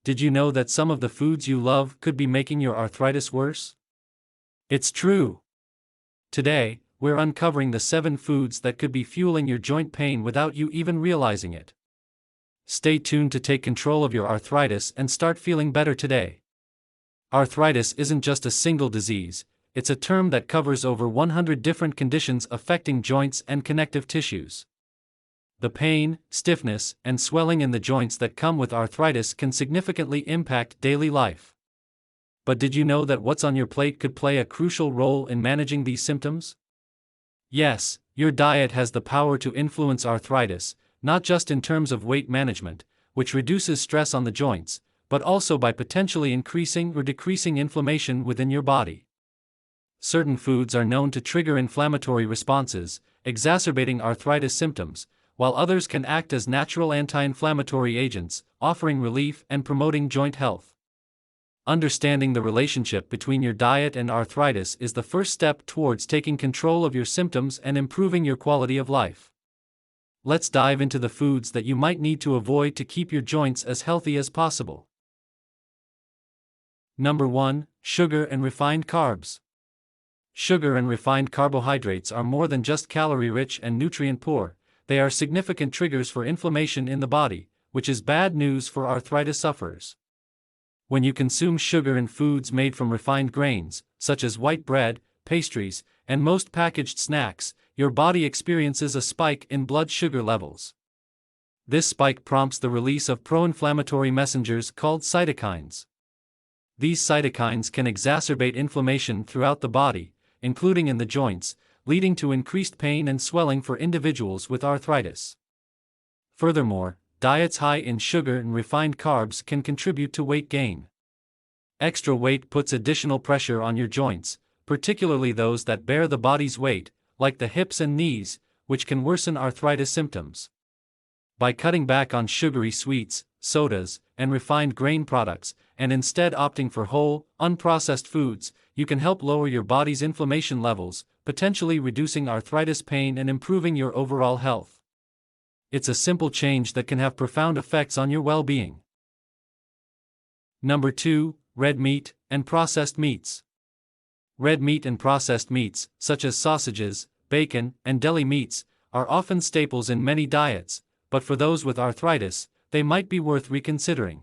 Did you know that some of the foods you love could be making your arthritis worse? It's true. Today, we're uncovering the 7 foods that could be fueling your joint pain without you even realizing it. Stay tuned to take control of your arthritis and start feeling better today. Arthritis isn't just a single disease, it's a term that covers over 100 different conditions affecting joints and connective tissues. The pain, stiffness, and swelling in the joints that come with arthritis can significantly impact daily life. But did you know that what's on your plate could play a crucial role in managing these symptoms? Yes, your diet has the power to influence arthritis, not just in terms of weight management, which reduces stress on the joints, but also by potentially increasing or decreasing inflammation within your body. Certain foods are known to trigger inflammatory responses, exacerbating arthritis symptoms, while others can act as natural anti-inflammatory agents, offering relief and promoting joint health. Understanding the relationship between your diet and arthritis is the first step towards taking control of your symptoms and improving your quality of life. Let's dive into the foods that you might need to avoid to keep your joints as healthy as possible. Number 1. Sugar and refined carbs. Sugar and refined carbohydrates are more than just calorie-rich and nutrient-poor. They are significant triggers for inflammation in the body, which is bad news for arthritis sufferers. When you consume sugar in foods made from refined grains, such as white bread, pastries, and most packaged snacks, your body experiences a spike in blood sugar levels. This spike prompts the release of pro-inflammatory messengers called cytokines. These cytokines can exacerbate inflammation throughout the body, including in the joints, leading to increased pain and swelling for individuals with arthritis. Furthermore, diets high in sugar and refined carbs can contribute to weight gain. Extra weight puts additional pressure on your joints, particularly those that bear the body's weight, like the hips and knees, which can worsen arthritis symptoms. By cutting back on sugary sweets, sodas, and refined grain products, and instead opting for whole, unprocessed foods, you can help lower your body's inflammation levels, potentially reducing arthritis pain and improving your overall health. It's a simple change that can have profound effects on your well-being. Number 2. Red meat and processed meats. Red meat and processed meats, such as sausages, bacon, and deli meats, are often staples in many diets, but for those with arthritis, they might be worth reconsidering.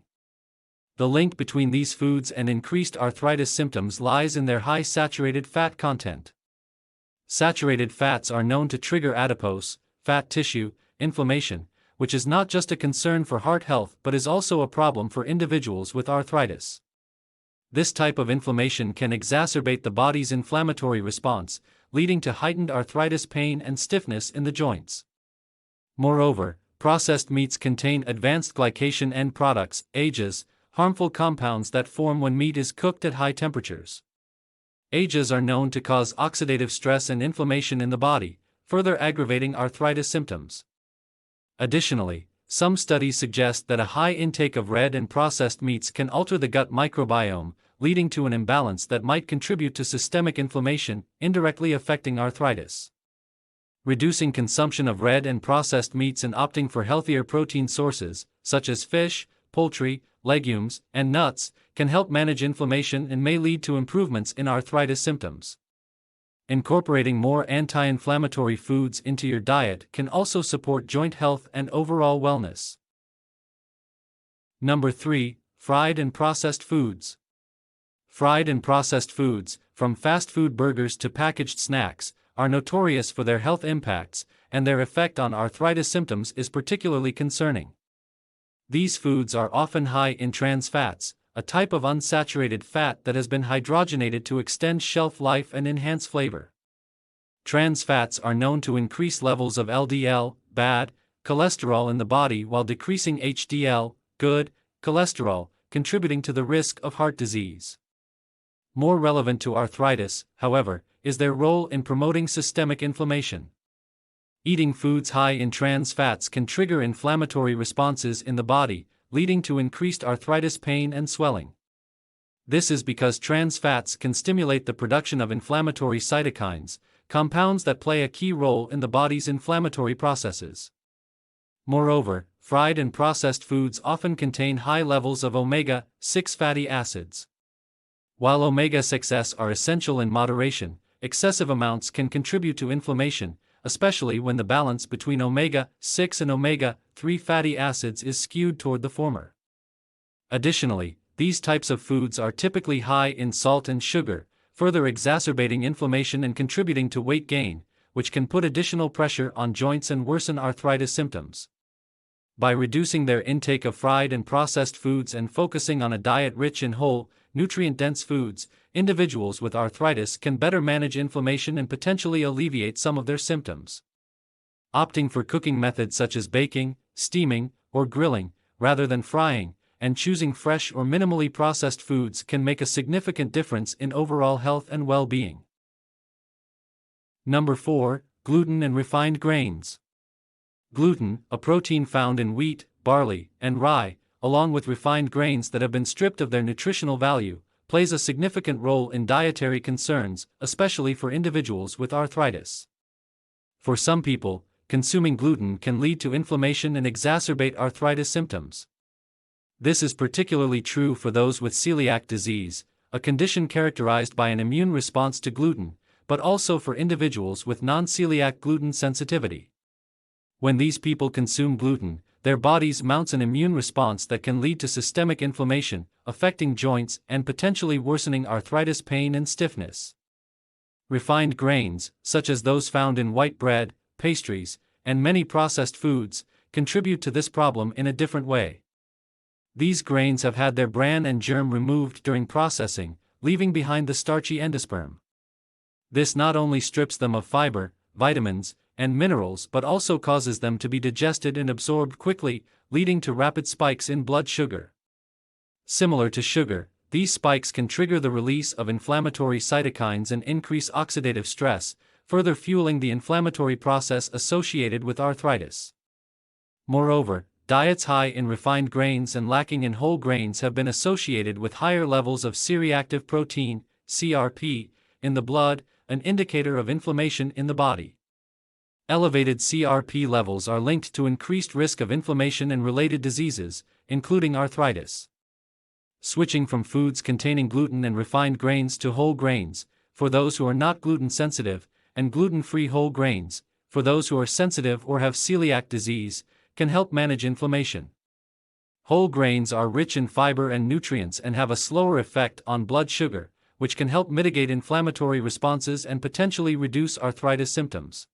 The link between these foods and increased arthritis symptoms lies in their high saturated fat content. Saturated fats are known to trigger adipose, fat tissue, inflammation, which is not just a concern for heart health but is also a problem for individuals with arthritis. This type of inflammation can exacerbate the body's inflammatory response, leading to heightened arthritis pain and stiffness in the joints. Moreover, processed meats contain advanced glycation end products, AGEs, harmful compounds that form when meat is cooked at high temperatures. AGEs are known to cause oxidative stress and inflammation in the body, further aggravating arthritis symptoms. Additionally, some studies suggest that a high intake of red and processed meats can alter the gut microbiome, leading to an imbalance that might contribute to systemic inflammation, indirectly affecting arthritis. Reducing consumption of red and processed meats and opting for healthier protein sources, such as fish, poultry, legumes, and nuts, can help manage inflammation and may lead to improvements in arthritis symptoms. Incorporating more anti-inflammatory foods into your diet can also support joint health and overall wellness. Number 3. Fried and processed foods. Fried and processed foods, from fast food burgers to packaged snacks, are notorious for their health impacts, and their effect on arthritis symptoms is particularly concerning. These foods are often high in trans fats, a type of unsaturated fat that has been hydrogenated to extend shelf life and enhance flavor. Trans fats are known to increase levels of LDL, bad, cholesterol in the body while decreasing HDL, good, cholesterol, contributing to the risk of heart disease. More relevant to arthritis, however, is their role in promoting systemic inflammation. Eating foods high in trans fats can trigger inflammatory responses in the body, leading to increased arthritis pain and swelling. This is because trans fats can stimulate the production of inflammatory cytokines, compounds that play a key role in the body's inflammatory processes. Moreover, fried and processed foods often contain high levels of omega-6 fatty acids. While omega-6s are essential in moderation, excessive amounts can contribute to inflammation, especially when the balance between omega-6 and omega-3 fatty acids is skewed toward the former. Additionally, these types of foods are typically high in salt and sugar, further exacerbating inflammation and contributing to weight gain, which can put additional pressure on joints and worsen arthritis symptoms. By reducing their intake of fried and processed foods and focusing on a diet rich in whole, nutrient-dense foods, individuals with arthritis can better manage inflammation and potentially alleviate some of their symptoms. Opting for cooking methods such as baking, steaming, or grilling, rather than frying, and choosing fresh or minimally processed foods can make a significant difference in overall health and well-being. Number 4. Gluten and refined grains. Gluten, a protein found in wheat, barley, and rye, along with refined grains that have been stripped of their nutritional value, plays a significant role in dietary concerns, especially for individuals with arthritis. For some people, consuming gluten can lead to inflammation and exacerbate arthritis symptoms. This is particularly true for those with celiac disease, a condition characterized by an immune response to gluten, but also for individuals with non-celiac gluten sensitivity. When these people consume gluten, their bodies mounts an immune response that can lead to systemic inflammation, affecting joints and potentially worsening arthritis pain and stiffness. Refined grains, such as those found in white bread, pastries, and many processed foods, contribute to this problem in a different way. These grains have had their bran and germ removed during processing, leaving behind the starchy endosperm. This not only strips them of fiber, vitamins, and minerals but also causes them to be digested and absorbed quickly, leading to rapid spikes in blood sugar. Similar to sugar, these spikes can trigger the release of inflammatory cytokines and increase oxidative stress, further fueling the inflammatory process associated with arthritis. Moreover, diets high in refined grains and lacking in whole grains have been associated with higher levels of C-reactive protein, CRP, in the blood, an indicator of inflammation in the body. Elevated CRP levels are linked to increased risk of inflammation and related diseases, including arthritis. Switching from foods containing gluten and refined grains to whole grains, for those who are not gluten sensitive, and gluten-free whole grains, for those who are sensitive or have celiac disease, can help manage inflammation. Whole grains are rich in fiber and nutrients and have a slower effect on blood sugar, which can help mitigate inflammatory responses and potentially reduce arthritis symptoms.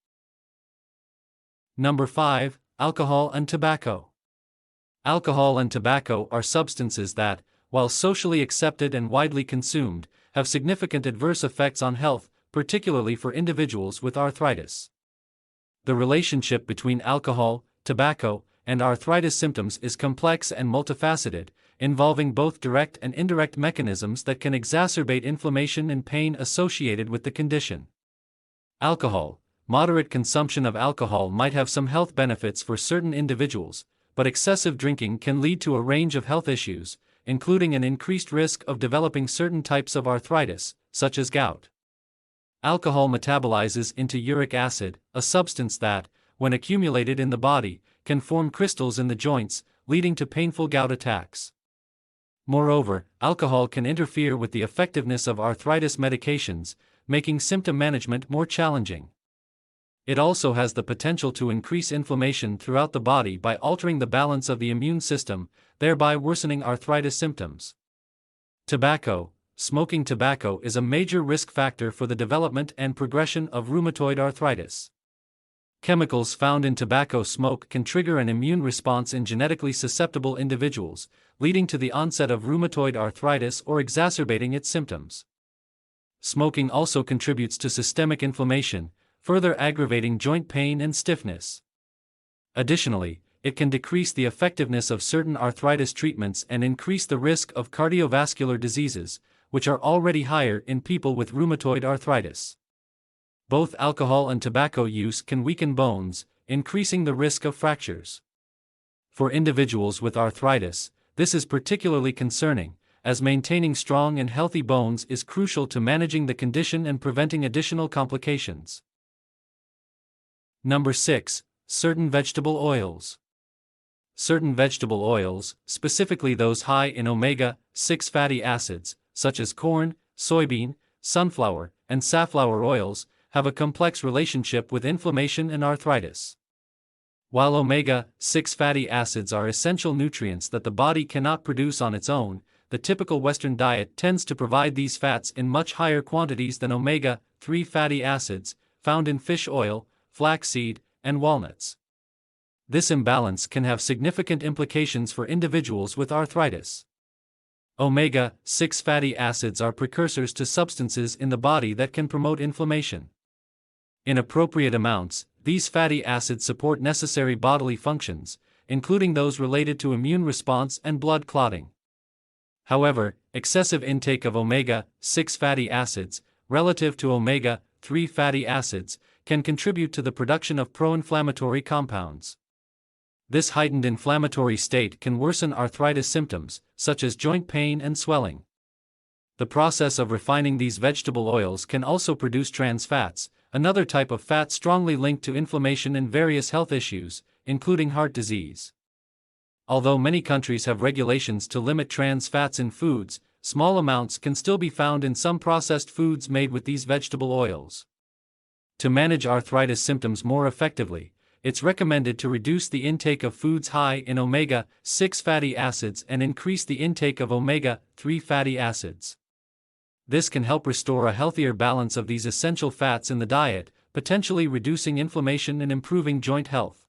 Number 5. Alcohol and tobacco. Alcohol and tobacco are substances that, while socially accepted and widely consumed, have significant adverse effects on health, particularly for individuals with arthritis. The relationship between alcohol, tobacco, and arthritis symptoms is complex and multifaceted, involving both direct and indirect mechanisms that can exacerbate inflammation and pain associated with the condition. Alcohol. Moderate consumption of alcohol might have some health benefits for certain individuals, but excessive drinking can lead to a range of health issues, including an increased risk of developing certain types of arthritis, such as gout. Alcohol metabolizes into uric acid, a substance that, when accumulated in the body, can form crystals in the joints, leading to painful gout attacks. Moreover, alcohol can interfere with the effectiveness of arthritis medications, making symptom management more challenging. It also has the potential to increase inflammation throughout the body by altering the balance of the immune system, thereby worsening arthritis symptoms. Tobacco. Smoking tobacco is a major risk factor for the development and progression of rheumatoid arthritis. Chemicals found in tobacco smoke can trigger an immune response in genetically susceptible individuals, leading to the onset of rheumatoid arthritis or exacerbating its symptoms. Smoking also contributes to systemic inflammation, further aggravating joint pain and stiffness. Additionally, it can decrease the effectiveness of certain arthritis treatments and increase the risk of cardiovascular diseases, which are already higher in people with rheumatoid arthritis. Both alcohol and tobacco use can weaken bones, increasing the risk of fractures. For individuals with arthritis, this is particularly concerning, as maintaining strong and healthy bones is crucial to managing the condition and preventing additional complications. Number 6. Certain vegetable oils. certain vegetable oils, specifically those high in omega-6 fatty acids, such as corn, soybean, sunflower, and safflower oils, have a complex relationship with inflammation and arthritis. While omega-6 fatty acids are essential nutrients that the body cannot produce on its own, the typical Western diet tends to provide these fats in much higher quantities than omega-3 fatty acids, found in fish oil, flaxseed, and walnuts. This imbalance can have significant implications for individuals with arthritis. Omega-6 fatty acids are precursors to substances in the body that can promote inflammation. In appropriate amounts, these fatty acids support necessary bodily functions, including those related to immune response and blood clotting. However, excessive intake of omega-6 fatty acids, relative to omega-3 fatty acids, can contribute to the production of pro-inflammatory compounds. This heightened inflammatory state can worsen arthritis symptoms, such as joint pain and swelling. The process of refining these vegetable oils can also produce trans fats, another type of fat strongly linked to inflammation and various health issues, including heart disease. Although many countries have regulations to limit trans fats in foods, small amounts can still be found in some processed foods made with these vegetable oils. To manage arthritis symptoms more effectively, it's recommended to reduce the intake of foods high in omega-6 fatty acids and increase the intake of omega-3 fatty acids. This can help restore a healthier balance of these essential fats in the diet, potentially reducing inflammation and improving joint health.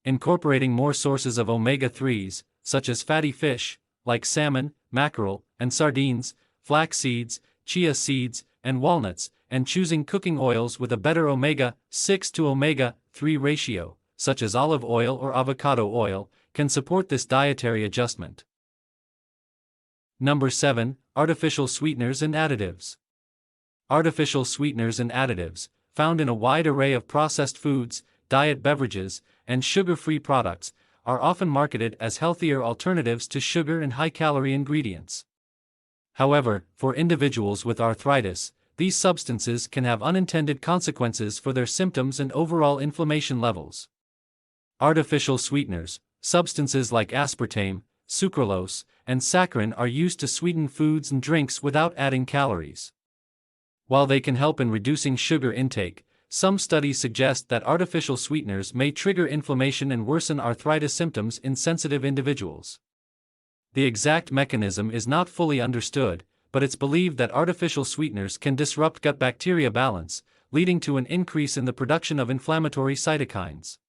Incorporating more sources of omega-3s, such as fatty fish, like salmon, mackerel, and sardines, flax seeds, chia seeds, and walnuts, and choosing cooking oils with a better omega-6 to omega-3 ratio, such as olive oil or avocado oil, can support this dietary adjustment. Number 7. Artificial sweeteners and additives. Artificial sweeteners and additives, found in a wide array of processed foods, diet beverages, and sugar-free products, are often marketed as healthier alternatives to sugar and high-calorie ingredients. However, for individuals with arthritis, these substances can have unintended consequences for their symptoms and overall inflammation levels. Artificial sweeteners, substances like aspartame, sucralose, and saccharin are used to sweeten foods and drinks without adding calories. While they can help in reducing sugar intake, some studies suggest that artificial sweeteners may trigger inflammation and worsen arthritis symptoms in sensitive individuals. The exact mechanism is not fully understood, but it's believed that artificial sweeteners can disrupt gut bacteria balance, leading to an increase in the production of inflammatory cytokines.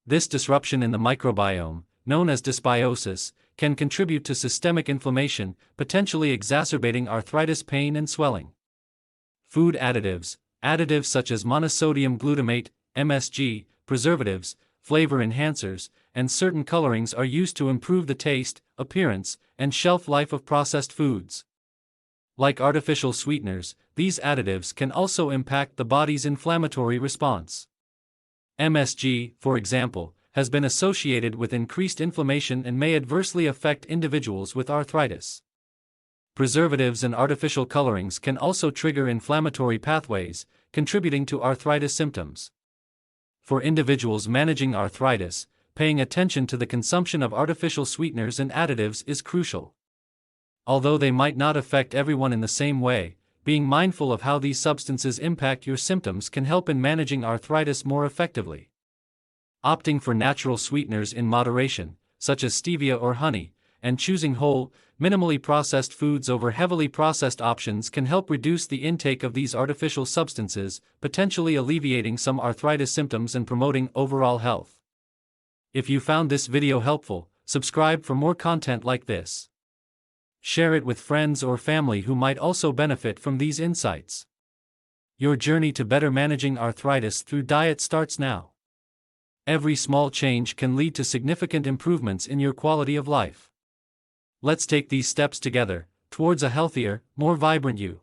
This disruption in the microbiome, known as dysbiosis, can contribute to systemic inflammation, potentially exacerbating arthritis pain and swelling. Food additives, additives such as monosodium glutamate, MSG, preservatives, flavor enhancers, and certain colorings are used to improve the taste, appearance, and shelf life of processed foods. Like artificial sweeteners, these additives can also impact the body's inflammatory response. MSG, for example, has been associated with increased inflammation and may adversely affect individuals with arthritis. Preservatives and artificial colorings can also trigger inflammatory pathways, contributing to arthritis symptoms. For individuals managing arthritis, paying attention to the consumption of artificial sweeteners and additives is crucial. Although they might not affect everyone in the same way, being mindful of how these substances impact your symptoms can help in managing arthritis more effectively. Opting for natural sweeteners in moderation, such as stevia or honey, and choosing whole, minimally processed foods over heavily processed options can help reduce the intake of these artificial substances, potentially alleviating some arthritis symptoms and promoting overall health. If you found this video helpful, subscribe for more content like this. Share it with friends or family who might also benefit from these insights. Your journey to better managing arthritis through diet starts now. Every small change can lead to significant improvements in your quality of life. Let's take these steps together, towards a healthier, more vibrant you.